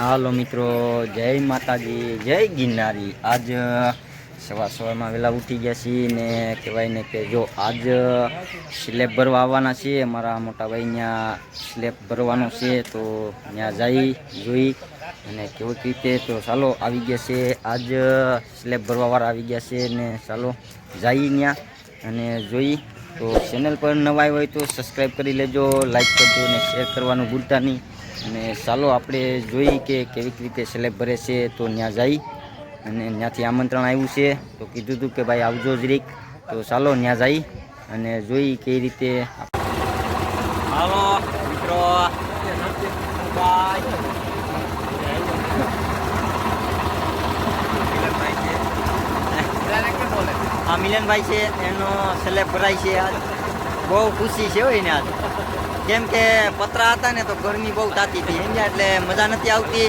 હાલો મિત્રો, જય માતાજી, જય ગિરનારી। આજ સવારમાં વહેલા ઉઠી ગયા છીએ ને કહેવાય ને કે જો આજ સ્લેબ ભરવા આવવાના છીએ। અમારા મોટા ભાઈ ત્યાં સ્લેબ ભરવાનો છે તો ત્યાં જઈ જોઈ અને કેવી રીતે તો ચાલો આવી ગયા છે। આજ સ્લેબ ભરવાવાળા આવી ગયા છે ને ચાલો જઈ ત્યાં અને જોઈ। તો ચેનલ પર નવા હોય તો સબસ્ક્રાઈબ કરી લેજો, લાઈક કરજો અને શેર કરવાનું ભૂલતા નહીં। અને ચાલો આપણે જોઈ કે કેવી રીતે સ્લેબ ભરે છે તો ત્યાં જઈ અને ત્યાંથી આમંત્રણ આવ્યું છે તો કીધું હતું કે ભાઈ આવજો જરીક। તો ચાલો ત્યાં જઈ અને જોઈ કઈ રીતે। હાલો મિત્રો, આ મિલનભાઈ છે, એનો સ્લેબ ભરાય છે। આજ બહુ ખુશી છે હોય ને આજ, કેમ કે પતરા હતા ને તો ગરમી બહુ થતી હતી એટલે મજા નથી આવતી।